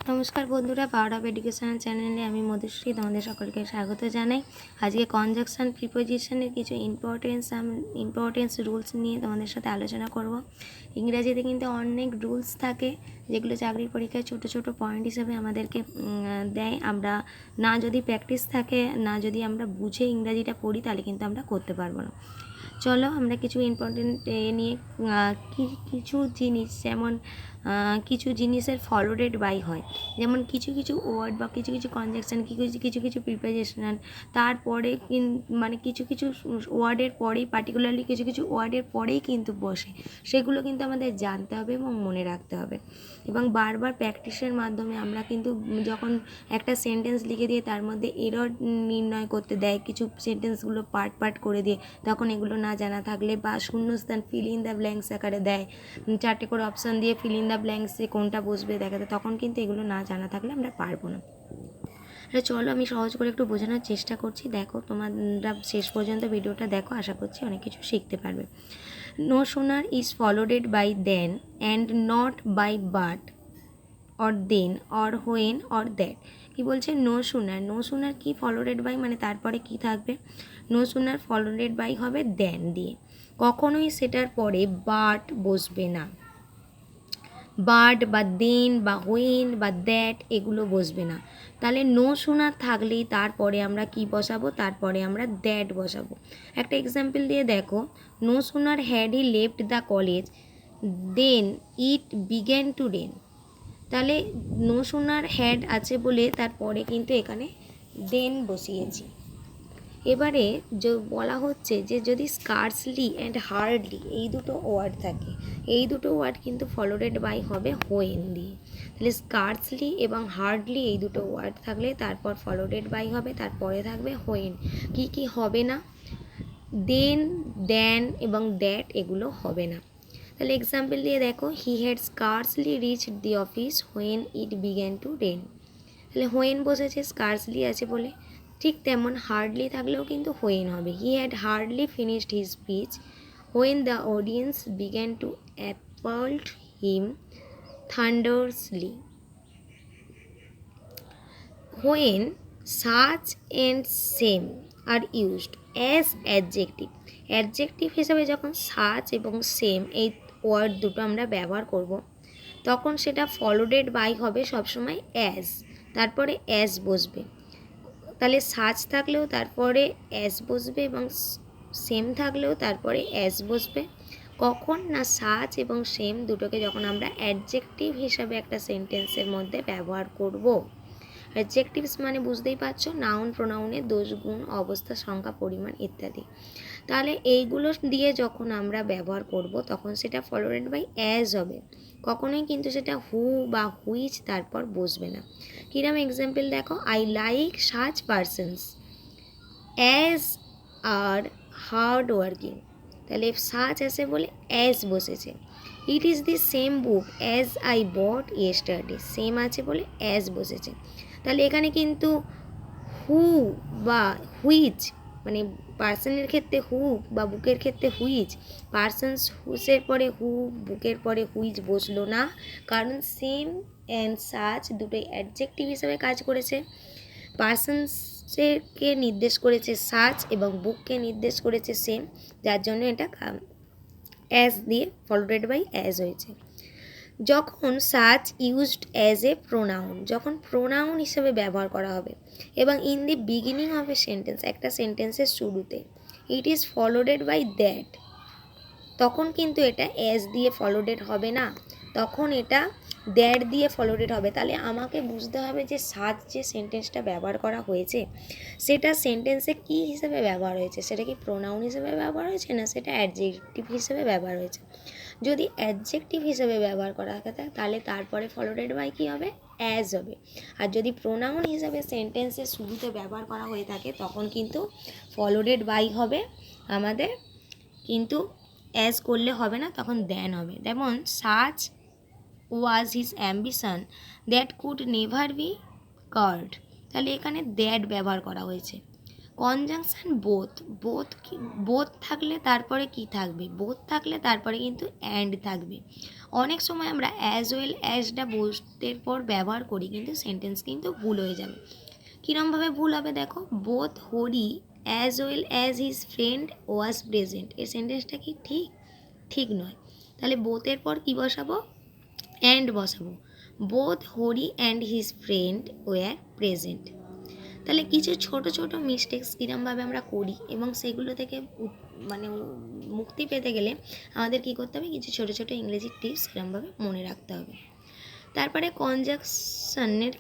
नमस्कार बंधुरा power of educational चैनले आमी मधुश्री तुम्हारे सकलके स्वागत जानाई। आज के कनजाक्शन प्रिपोजिशनेर किछु इम्पोर्टेंस रूल्स निये तुम्हारे साथे आलोचना करब। इंग्रेजीते किन्तु अनेक रूल्स थाके जेगुलो चाकरिर परीक्षाय छोटो छोटो पॉइंट हिसेबे आमादेरके देय। आमरा ना जदि प्रैक्टिस थाके ना जदि आमरा बुझे इंग्रेजीटा पढ़ी ताहले किन्तु आमरा करते पारबो ना। चलो आमरा किछु इम्पोर्टेंट निये किछु जिनिस जेमन किछु जिनिसेर फलोडेड बाई हय, जेमन किछु किछु ओयार्ड बा किछु किछु कनजाक्शन किछु किछु प्रिपोजिशनाल तारपरे माने किछु किछु ओयार्डेर परेई पार्टिकुलारलि किछु किछु ओयार्डेर परेई किन्तु बसे, सेगुलो किन्तु आमादेर जानते हबे एबं मने राखते हबे एबं बार बार प्रैक्टिसेर माध्यमे आमरा किन्तु जखन एकटा सेंटेंस लिखे दिए तार मध्ये एरर निर्णय करते देय किछु सेंटेंसगुलो पार्ट पार्ट करे दिए तखन एगुलो ना जाना थाकले बा शून्यस्थान फिल इन द ब्लैंक्स आकारे देय चारटे करे अपशन दिए फिल इन द ब्लैंक्से कोनटा बसबे देखाते तखन किन्तु एगुलो ना जाना थाकले आमरा पारबो ना। चलो आमी सहज करे एकटु बोझानोर चेष्टा करछि, देखो तोमरा शेष पर्यन्त भिडियोटा देखो, आशा करछि अनेक किछु शिखते पारबे। No sooner is followed by than and not by but or then और व्हेन और दैट। कि बोलছে नो सुनार की फलोडेड बाई माने तारपरे की थाकबे, नो सुनार फलोडेड बाई होबे देन दिए, कखनोई सेटार परे बाट बसबे ना, बाट बा देन बा व्हेन बा दैट एगुलो बसबे ना। ताहले नो सुनार थाकलेई तारपरे आमरा कि बसाबो, तारपरे आमरा दैट बसाबो। एकटा एग्जाम्पल दिए देखो, no sooner had he left the college than it began to rain. ताहले नो सुनार हैड आछे बोले तारपरे किन्तु एखाने देन बसिएछि। एबारे जो बला होच्छे जे जदि स्कार्सली एंड हार्डली এই দুটো ওয়ার্ড থাকে, এই দুটো ওয়ার্ড কিন্তু ফলোডেড বাই হবে হোয়েন দিয়ে। তাহলে স্কার্সলি এবং হার্ডলি এই দুটো ওয়ার্ড থাকলে তারপর ফলোডেড বাই হবে, তারপরে থাকবে হোয়েন। কি কি হবে না, দেন দেন এবং দ্যাট এগুলো হবে না। তাহলে এক্সাম্পল দিয়ে দেখো, he had scarcely reached the office when it began to rain. তাহলে হোয়েন বসেছে স্কার্সলি আছে বলে, ঠিক তেমন হার্ডলি থাকলেও কিন্তু হোয়েন হবে। He had hardly finished his speech when the audience began to applaud him thunderously. When such and same are used as adjective, adjective হিসাবে যখন সাচ এবং সেম এই ওয়ার্ড দুটো আমরা ব্যবহার করব তখন সেটা ফলোডেড বাই হবে সবসময় অ্যাজ, তারপরে অ্যাজ বসবে। তাহলে সাচ থাকলেও তারপরে অ্যাজ বসবে এবং সেম থাকলেও তারপরে অ্যাজ বসবে। কখন না সাচ এবং সেম দুটোকে যখন আমরা অ্যাডজেক্টিভ হিসাবে একটা সেন্টেন্সের মধ্যে ব্যবহার করব। অ্যাডজেক্টিভস মানে বুঝতেই পারছো, নাউন প্রোনাউনের দোষ গুণ অবস্থা সংখ্যা পরিমাণ ইত্যাদি। তাহলে এইগুলো দিয়ে যখন আমরা ব্যবহার করব তখন সেটা ফলোডেড বাই অ্যাজ হবে, কখনোই কিন্তু সেটা হু বা হুইচ তারপর বসবে না। কিরম এক্সাম্পল দেখো, I like such persons as are hard working. তাহলে সাচ আছে বলে অ্যাজ বসেছে। It is the same book as I bought yesterday, same আছে বলে অ্যাজ বসেছে। তাহলে এখানে কিন্তু হু বা হুইচ মানে পার্সনের ক্ষেত্রে হু বা বুকের ক্ষেত্রে হুইচ, পার্সনস হুসের পরে হু বুকের পরে হুইচ বসলো না, কারণ সেম অ্যান্ড সাচ দুটোই অ্যাডজেক্টিভ হিসেবে কাজ করেছে। পার্সনসকে নির্দেশ করেছে সাচ এবং বুককে নির্দেশ করেছে সেম, যার জন্য এটা অ্যাজ দিয়ে ফলোডেড বাই অ্যাজ হয়েছে। যখন such used as a pronoun, যখন প্রোনাউন হিসেবে ব্যবহার করা হবে এবং in the beginning of a sentence, একটা সেন্টেন্সের শুরুতে, it is followed by that, তখন কিন্তু এটা অ্যাজ দিয়ে ফলোডেড হবে না, তখন এটা দ্যাট দিয়ে ফলোডেড হবে। তাহলে আমাকে বুঝতে হবে যে সাচ যে সেন্টেন্সটা ব্যবহার করা হয়েছে সেটা সেন্টেন্সে কী হিসেবে ব্যবহার হয়েছে, সেটা কি প্রোনাউন হিসেবে ব্যবহার হয়েছে না সেটা অ্যাডজেক্টিভ হিসেবে ব্যবহার হয়েছে। যদি অ্যাডজেক্টিভ হিসেবে ব্যবহার করা থাকে তাহলে তারপরে ফলোডেড বাই কী হবে, অ্যাজ হবে। আর যদি প্রোনাউন হিসেবে সেন্টেন্সের শুরুতে ব্যবহার করা হয়ে থাকে তখন কিন্তু ফলোডেড বাই হবে আমাদের, কিন্তু অ্যাজ করলে হবে না, তখন দেন হবে। যেমন such was his ambition that could never be card, তাহলে এখানে দ্যাট ব্যবহার করা হয়েছে। কনজাংশন বোথ, বোথ থাকলে তারপরে কি থাকবে, বোথ থাকলে তারপরে কিন্তু অ্যান্ড থাকবে। অনেক সময় আমরা অ্যাজ ওয়েল অ্যাজটা বোথের পর ব্যবহার করি, কিন্তু সেন্টেন্স কিন্তু ভুল হয়ে যাবে। কীরমভাবে ভুল হবে দেখো, both Hari as well as his friend was present, এই সেন্টেন্সটা কি ঠিক? ঠিক নয়। তাহলে বোথের পর কি বসাবো? অ্যান্ড বসাবো। Both Hari and his friend were present. তাহলে কিছু ছোট ছোট মিস্টেক্স কীরমভাবে আমরা করি এবং সেগুলো থেকে মুক্তি পেতে গেলে আমাদের কী করতে হবে, কিছু ছোট ছোট ইংরেজি টিপস এরমভাবে মনে রাখতে হবে। তারপরে কনজাংশনের